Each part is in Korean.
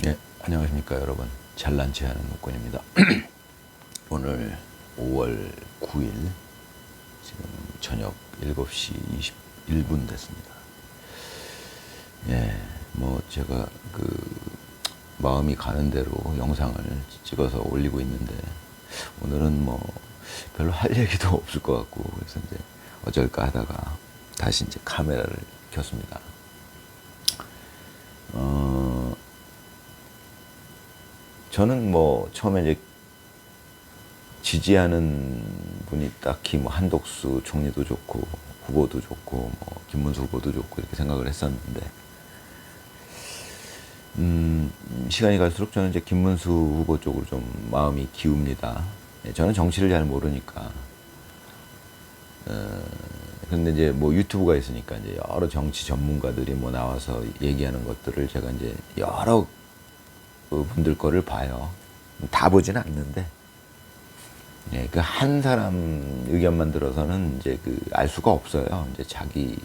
예, 안녕하십니까 여러분. 잘난 체하는 목권입니다. 오늘 5월 9일 지금 저녁 7시 21분 됐습니다. 예, 뭐 제가 마음이 가는 대로 영상을 찍어서 올리고 있는데 오늘은 뭐 별로 할 얘기도 없을 것 같고 그래서 이제 어쩔까 하다가 다시 이제 카메라를 켰습니다. 저는 뭐 처음에 이제 지지하는 분이 딱히 뭐 한덕수 총리도 좋고 후보도 좋고 뭐 김문수 후보도 좋고 이렇게 생각을 했었는데 시간이 갈수록 저는 이제 김문수 후보 쪽으로 좀 마음이 기웁니다. 저는 정치를 잘 모르니까 근데 이제 뭐 유튜브가 있으니까 이제 여러 정치 전문가들이 뭐 나와서 얘기하는 것들을 제가 이제 여러 분들 거를 봐요. 다 보진 않는데, 예, 그 한 사람 의견만 들어서는 이제 알 수가 없어요. 이제 자기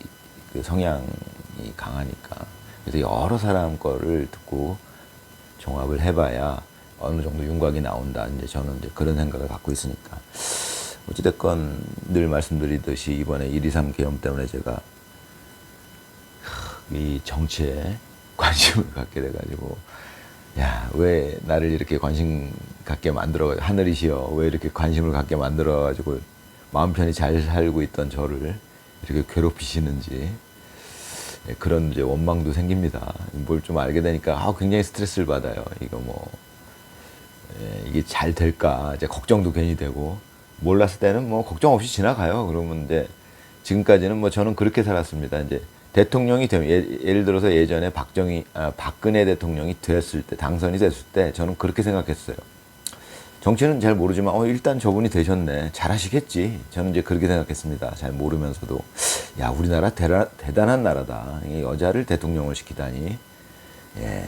그 성향이 강하니까. 그래서 여러 사람 거를 듣고 종합을 해봐야 어느 정도 윤곽이 나온다. 이제 저는 이제 그런 생각을 갖고 있으니까. 어찌됐건 늘 말씀드리듯이 이번에 1.23 계엄 때문에 제가 이 정치에 관심을 갖게 돼가지고 야, 왜 나를 이렇게 관심 갖게 만들어, 하늘이시여, 왜 이렇게 관심을 갖게 만들어가지고 마음 편히 잘 살고 있던 저를 이렇게 괴롭히시는지 그런 이제 원망도 생깁니다. 뭘 좀 알게 되니까 굉장히 스트레스를 받아요. 이거 뭐 이게 잘 될까 이제 걱정도 괜히 되고 몰랐을 때는 뭐 걱정 없이 지나가요. 그러면 이제 지금까지는 뭐 저는 그렇게 살았습니다. 이제 대통령이 되면 예를 들어서 예전에 박근혜 대통령이 됐을 때 당선이 됐을 때 저는 그렇게 생각했어요. 정치는 잘 모르지만 일단 저분이 되셨네. 잘하시겠지. 저는 이제 그렇게 생각했습니다. 잘 모르면서도 야, 우리나라 대단한 나라다. 여자를 대통령을 시키다니. 예.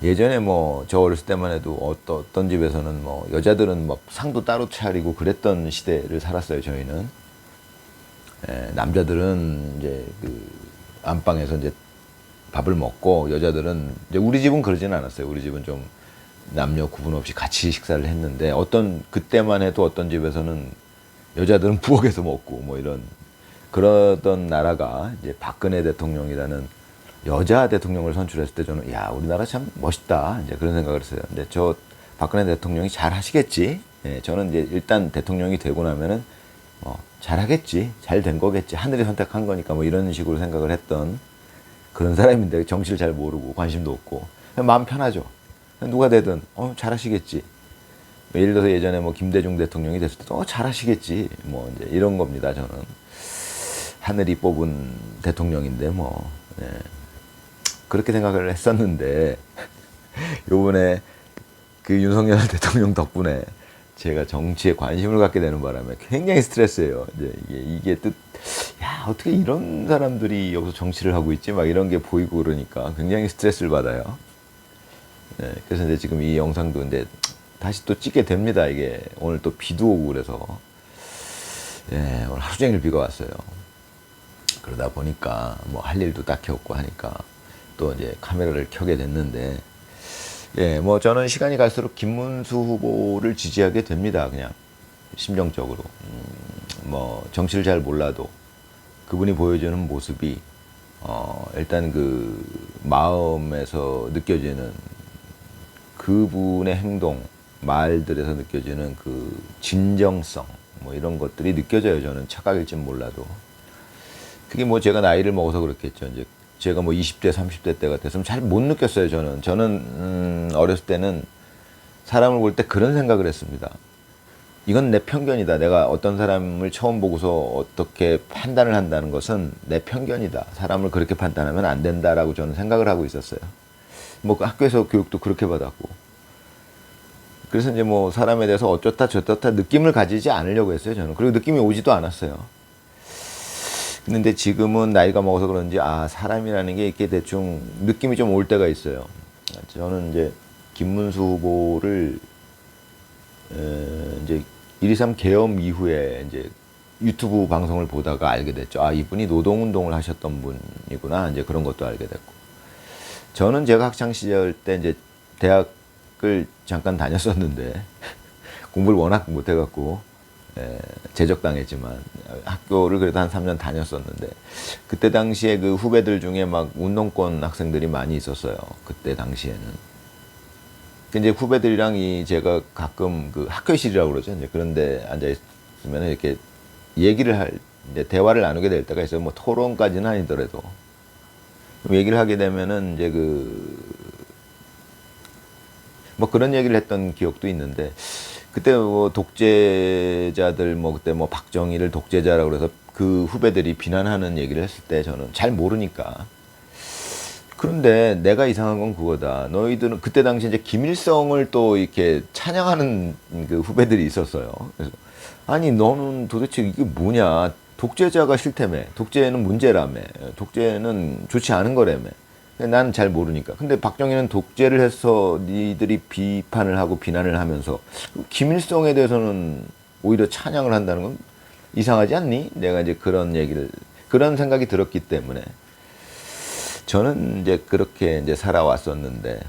예전에 뭐 저 어렸을 때만 해도 어떤 집에서는 뭐 여자들은 뭐 상도 따로 차리고 그랬던 시대를 살았어요. 저희는. 예, 남자들은 이제 안방에서 이제 밥을 먹고 여자들은 이제 우리 집은 그러지는 않았어요. 우리 집은 좀 남녀 구분 없이 같이 식사를 했는데 그때만 해도 어떤 집에서는 여자들은 부엌에서 먹고 뭐 그러던 나라가 이제 박근혜 대통령이라는 여자 대통령을 선출했을 때 저는 야, 우리나라 참 멋있다. 이제 그런 생각을 했어요. 근데 저 박근혜 대통령이 잘 하시겠지. 예, 저는 이제 일단 대통령이 되고 나면은 잘하겠지. 잘 된 거겠지. 하늘이 선택한 거니까 뭐 이런 식으로 생각을 했던 그런 사람인데 정치를 잘 모르고 관심도 없고 마음 편하죠. 누가 되든 잘하시겠지. 예를 들어서 예전에 뭐 김대중 대통령이 됐을 때도 잘하시겠지. 뭐 이제 이런 겁니다. 저는 하늘이 뽑은 대통령인데 뭐 그렇게 생각을 했었는데 요번에 윤석열 대통령 덕분에 제가 정치에 관심을 갖게 되는 바람에 굉장히 스트레스예요. 이제 이게 야, 어떻게 이런 사람들이 여기서 정치를 하고 있지? 막 이런 게 보이고 그러니까 굉장히 스트레스를 받아요. 네, 그래서 이제 지금 이 영상도 이제 다시 또 찍게 됩니다. 이게 오늘 또 비도 오고 그래서 오늘 하루 종일 비가 왔어요. 그러다 보니까 뭐 할 일도 딱히 없고 하니까 또 이제 카메라를 켜게 됐는데 뭐 저는 시간이 갈수록 김문수 후보를 지지하게 됩니다. 그냥 심정적으로 뭐 정치를 잘 몰라도 그분이 보여주는 모습이 일단 마음에서 느껴지는 그분의 행동, 말들에서 느껴지는 진정성 뭐 이런 것들이 느껴져요. 저는 착각일진 몰라도 그게 뭐 제가 나이를 먹어서 그렇겠죠. 이제 제가 뭐 20대, 30대 때가 됐으면 잘 못 느꼈어요, 저는 어렸을 때는 사람을 볼 때 그런 생각을 했습니다. 이건 내 편견이다. 내가 어떤 사람을 처음 보고서 어떻게 판단을 한다는 것은 내 편견이다. 사람을 그렇게 판단하면 안 된다라고 저는 생각을 하고 있었어요. 뭐 학교에서 교육도 그렇게 받았고. 그래서 이제 뭐 사람에 대해서 어쩌다 저쩌다 느낌을 가지지 않으려고 했어요, 저는. 그리고 느낌이 오지도 않았어요. 근데 지금은 나이가 먹어서 그런지 사람이라는 게 이렇게 대충 느낌이 좀 올 때가 있어요. 저는 이제 김문수 후보를 이제 1.23 계엄 이후에 이제 유튜브 방송을 보다가 알게 됐죠. 이분이 노동운동을 하셨던 분이구나. 이제 그런 것도 알게 됐고. 저는 제가 학창 시절 때 이제 대학을 잠깐 다녔었는데 공부를 워낙 못해갖고 제적당했지만 학교를 그래도 한 3년 다녔었는데 그때 당시에 그 후배들 중에 막 운동권 학생들이 많이 있었어요. 그때 당시에는. 이제 후배들이랑 제가 가끔 그 학교실이라고 그러죠. 이제 그런데 앉아 있으면 이렇게 이제 대화를 나누게 될 때가 있어요. 뭐 토론까지는 아니더라도 얘기를 하게 되면은 이제 뭐 그런 얘기를 했던 기억도 있는데 그때 뭐 독재자들 뭐 그때 뭐 박정희를 독재자라고 그래서 그 후배들이 비난하는 얘기를 했을 때 저는 잘 모르니까. 그런데 내가 이상한 건 그거다. 너희들은 그때 당시 이제 김일성을 또 이렇게 찬양하는 그 후배들이 있었어요. 그래서 아니 너는 도대체 이게 뭐냐? 독재자가 싫다며. 독재는 문제라며. 독재는 좋지 않은 거라며. 난 잘 모르니까. 근데 박정희는 독재를 해서 니들이 비판을 하고 비난을 하면서 김일성에 대해서는 오히려 찬양을 한다는 건 이상하지 않니? 내가 이제 그런 생각이 들었기 때문에 저는 이제 그렇게 이제 살아왔었는데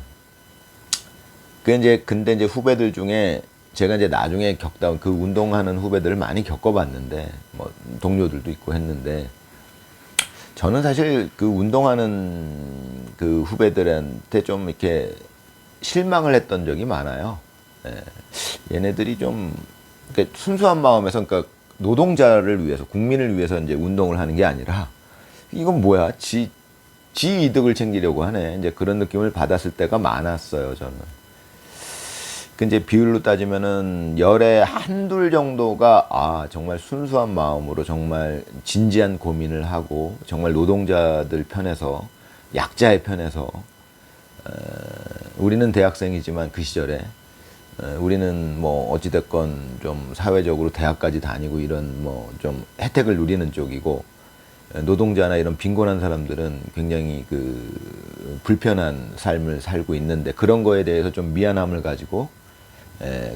근데 이제 후배들 중에 제가 이제 나중에 겪다 그 운동하는 후배들을 많이 겪어봤는데 뭐 동료들도 있고 했는데 저는 사실 그 운동하는 그 후배들한테 좀 이렇게 실망을 했던 적이 많아요. 얘네들이 좀 순수한 마음에서 그러니까 노동자를 위해서 국민을 위해서 이제 운동을 하는 게 아니라 이건 뭐야 지 이득을 챙기려고 하네 이제 그런 느낌을 받았을 때가 많았어요 저는. 이제 비율로 따지면은 열에 한둘 정도가 정말 순수한 마음으로 정말 진지한 고민을 하고 정말 노동자들 편에서 약자의 편에서 우리는 대학생이지만 그 시절에 우리는 뭐 어찌됐건 좀 사회적으로 대학까지 다니고 이런 뭐 좀 혜택을 누리는 쪽이고 노동자나 이런 빈곤한 사람들은 굉장히 그 불편한 삶을 살고 있는데 그런 거에 대해서 좀 미안함을 가지고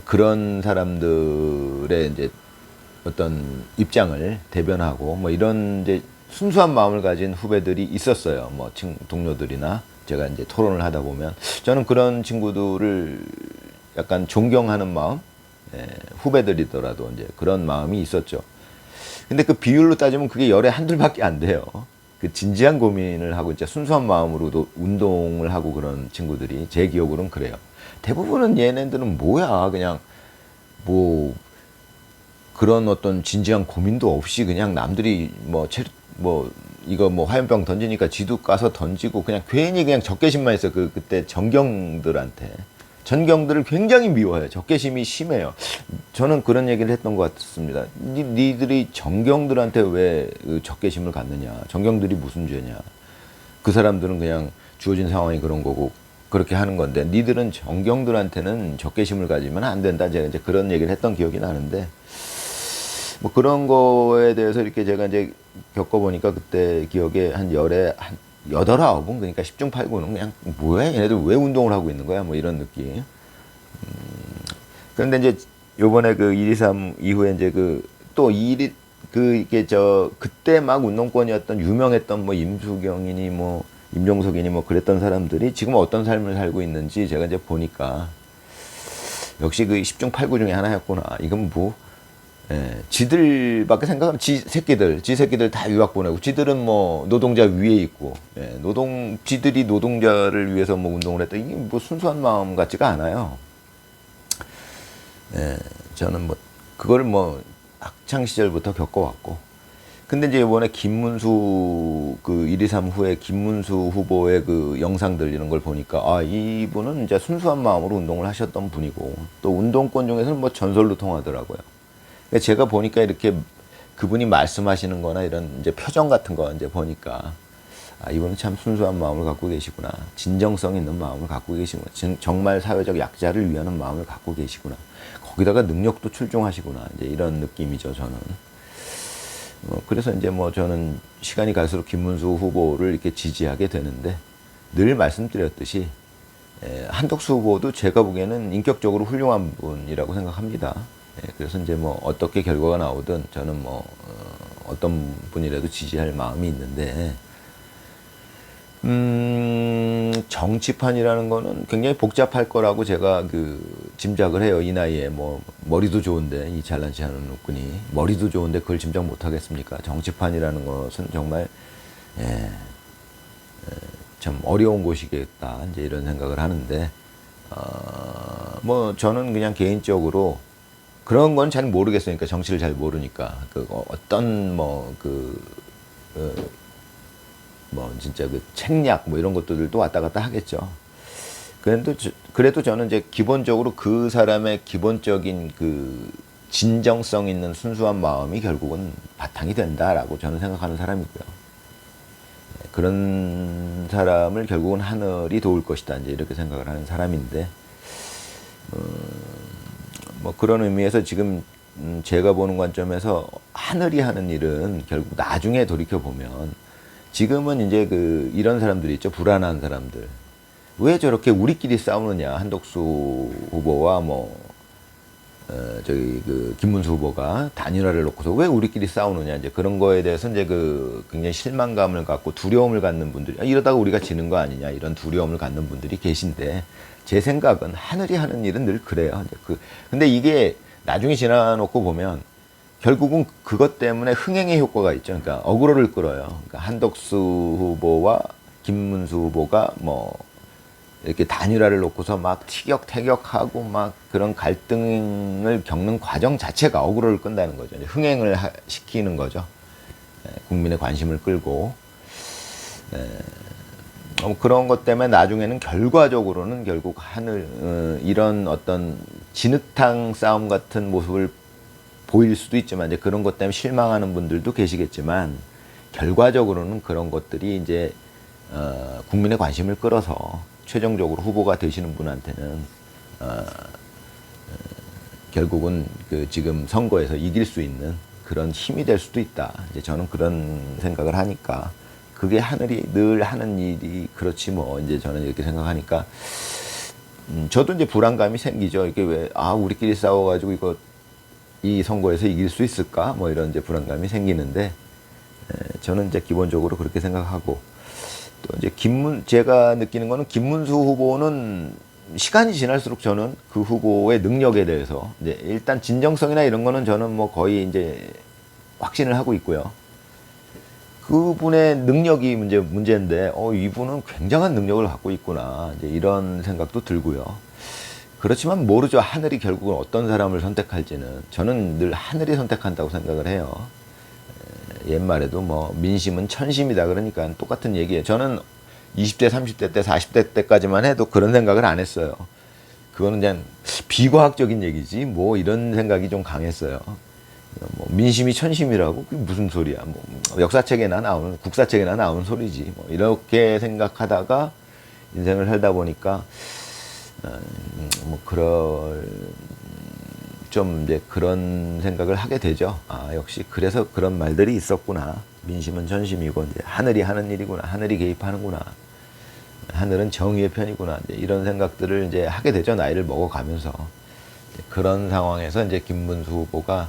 그런 사람들의 이제 어떤 입장을 대변하고 뭐 이런 이제 순수한 마음을 가진 후배들이 있었어요. 뭐 동료들이나 제가 이제 토론을 하다 보면 저는 그런 친구들을 약간 존경하는 마음, 후배들이더라도 이제 그런 마음이 있었죠. 근데 그 비율로 따지면 그게 열에 한둘밖에 안 돼요. 그 진지한 고민을 하고 진짜 순수한 마음으로도 운동을 하고 그런 친구들이 제 기억으로는 그래요. 대부분은 얘네들은 뭐야 그냥 뭐 그런 어떤 진지한 고민도 없이 그냥 남들이 뭐 이거 뭐 화염병 던지니까 지도 가서 던지고 그냥 괜히 그냥 적개심만 있어. 그때 전경들을 굉장히 미워해요. 적개심이 심해요. 저는 그런 얘기를 했던 것 같습니다. 니들이 전경들한테 왜 적개심을 갖느냐? 전경들이 무슨 죄냐? 그 사람들은 그냥 주어진 상황이 그런 거고 그렇게 하는 건데 니들은 전경들한테는 적개심을 가지면 안 된다. 제가 이제 그런 얘기를 했던 기억이 나는데 뭐 그런 거에 대해서 이렇게 제가 이제 겪어보니까 그때 기억에 한 열에 한 8, 9은 그러니까 10중 8구는 그냥 뭐야 얘네들 왜 운동을 하고 있는 거야 뭐 이런 느낌. 그런데 이제 요번에 그 1.23 이후에 이제 이게 그때 막 운동권이었던 유명했던 뭐 임수경이니 뭐 임종석이니 뭐 그랬던 사람들이 지금 어떤 삶을 살고 있는지 제가 이제 보니까 역시 그 10중 8구 중에 하나였구나. 이건 뭐 지들밖에 생각하면 지 새끼들 다 유학 보내고 지들은 뭐 노동자 위에 있고 지들이 노동자를 위해서 뭐 운동을 했다. 이게 뭐 순수한 마음 같지가 않아요. 저는 뭐 그걸 뭐 학창 시절부터 겪어왔고 근데 이제 이번에 김문수 그 1.23 후에 김문수 후보의 그 영상들 이런 걸 보니까 이분은 이제 순수한 마음으로 운동을 하셨던 분이고 또 운동권 중에서는 뭐 전설로 통하더라고요. 제가 보니까 이렇게 그분이 말씀하시는 거나 이런 이제 표정 같은 거 이제 보니까 이분은 참 순수한 마음을 갖고 계시구나. 진정성 있는 마음을 갖고 계시구나. 정말 사회적 약자를 위하는 마음을 갖고 계시구나. 거기다가 능력도 출중하시구나. 이제 이런 느낌이죠, 저는. 그래서 이제 뭐 저는 시간이 갈수록 김문수 후보를 이렇게 지지하게 되는데 늘 말씀드렸듯이 한덕수 후보도 제가 보기에는 인격적으로 훌륭한 분이라고 생각합니다. 그래서 이제 뭐 어떻게 결과가 나오든 저는 뭐 어떤 분이라도 지지할 마음이 있는데 정치판이라는 거는 굉장히 복잡할 거라고 제가 짐작을 해요. 이 나이에 뭐 머리도 좋은데 이 잘난치 않은 분이 머리도 좋은데 그걸 짐작 못 하겠습니까? 정치판이라는 것은 정말 예, 참 어려운 곳이겠다 이제 이런 생각을 하는데 뭐 저는 그냥 개인적으로 그런 건 잘 모르겠으니까 정치를 잘 모르니까 어떤 진짜 책략 뭐 이런 것들도 왔다 갔다 하겠죠. 그래도 저는 이제 기본적으로 그 사람의 기본적인 진정성 있는 순수한 마음이 결국은 바탕이 된다라고 저는 생각하는 사람이고요. 그런 사람을 결국은 하늘이 도울 것이다 이제 이렇게 생각을 하는 사람인데 뭐 그런 의미에서 지금 제가 보는 관점에서 하늘이 하는 일은 결국 나중에 돌이켜 보면 지금은 이제 이런 사람들이 있죠. 불안한 사람들. 왜 저렇게 우리끼리 싸우느냐. 한덕수 후보와 김문수 후보가 단일화를 놓고서 왜 우리끼리 싸우느냐. 이제 그런 거에 대해서 이제 굉장히 실망감을 갖고 두려움을 갖는 분들이 이러다가 우리가 지는 거 아니냐. 이런 두려움을 갖는 분들이 계신데 제 생각은 하늘이 하는 일은 늘 그래요. 근데 이게 나중에 지나놓고 보면 결국은 그것 때문에 흥행의 효과가 있죠. 그러니까 어그로를 끌어요. 그러니까 한덕수 후보와 김문수 후보가 이렇게 단일화를 놓고서 막 티격태격하고 막 그런 갈등을 겪는 과정 자체가 어그로를 끈다는 거죠. 흥행을 시키는 거죠. 국민의 관심을 끌고. 그런 것 때문에 나중에는 결과적으로는 결국 이런 어떤 진흙탕 싸움 같은 모습을 보일 수도 있지만 이제 그런 것 때문에 실망하는 분들도 계시겠지만 결과적으로는 그런 것들이 이제 국민의 관심을 끌어서 최종적으로 후보가 되시는 분한테는 결국은 지금 선거에서 이길 수 있는 그런 힘이 될 수도 있다. 이제 저는 그런 생각을 하니까 그게 하늘이 늘 하는 일이 그렇지 뭐 이제 저는 이렇게 생각하니까 저도 이제 불안감이 생기죠. 이게 우리끼리 싸워가지고 이 선거에서 이길 수 있을까? 뭐 이런 이제 불안감이 생기는데 저는 이제 기본적으로 그렇게 생각하고 또 이제 제가 느끼는 거는 김문수 후보는 시간이 지날수록 저는 그 후보의 능력에 대해서 이제 일단 진정성이나 이런 거는 저는 뭐 거의 이제 확신을 하고 있고요. 그분의 능력이 문제인데 이분은 굉장한 능력을 갖고 있구나 이제 이런 생각도 들고요. 그렇지만 모르죠. 하늘이 결국은 어떤 사람을 선택할지는 저는 늘 하늘이 선택한다고 생각을 해요. 옛말에도 민심은 천심이다 그러니까 똑같은 얘기예요. 저는 20대, 30대 때, 40대 때까지만 해도 그런 생각을 안 했어요. 그거는 그냥 비과학적인 얘기지 뭐 이런 생각이 좀 강했어요. 민심이 천심이라고 그게 무슨 소리야. 역사책에나 나오는 국사책에나 나오는 소리지. 이렇게 생각하다가 인생을 살다 보니까 좀 이제 그런 생각을 하게 되죠. 역시 그래서 그런 말들이 있었구나. 민심은 천심이고 이제 하늘이 하는 일이구나. 하늘이 개입하는구나. 하늘은 정의의 편이구나. 이제 이런 생각들을 이제 하게 되죠. 나이를 먹어가면서. 그런 상황에서 이제 김문수 후보가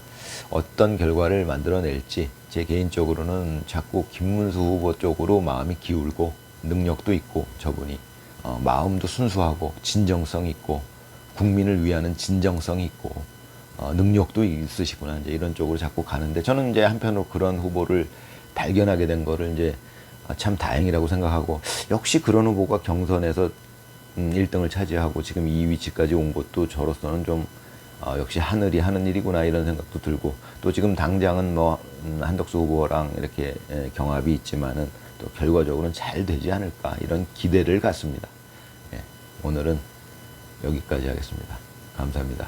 어떤 결과를 만들어낼지 제 개인적으로는 자꾸 김문수 후보 쪽으로 마음이 기울고 능력도 있고 저분이 마음도 순수하고 진정성 있고 국민을 위하는 진정성 있고 능력도 있으시구나 이제 이런 쪽으로 자꾸 가는데 저는 이제 한편으로 그런 후보를 발견하게 된 거를 이제 참 다행이라고 생각하고 역시 그런 후보가 경선에서 1등을 차지하고 지금 이 위치까지 온 것도 저로서는 좀 역시 하늘이 하는 일이구나 이런 생각도 들고 또 지금 당장은 한덕수 후보랑 이렇게 경합이 있지만은 또 결과적으로는 잘 되지 않을까 이런 기대를 갖습니다. 오늘은 여기까지 하겠습니다. 감사합니다.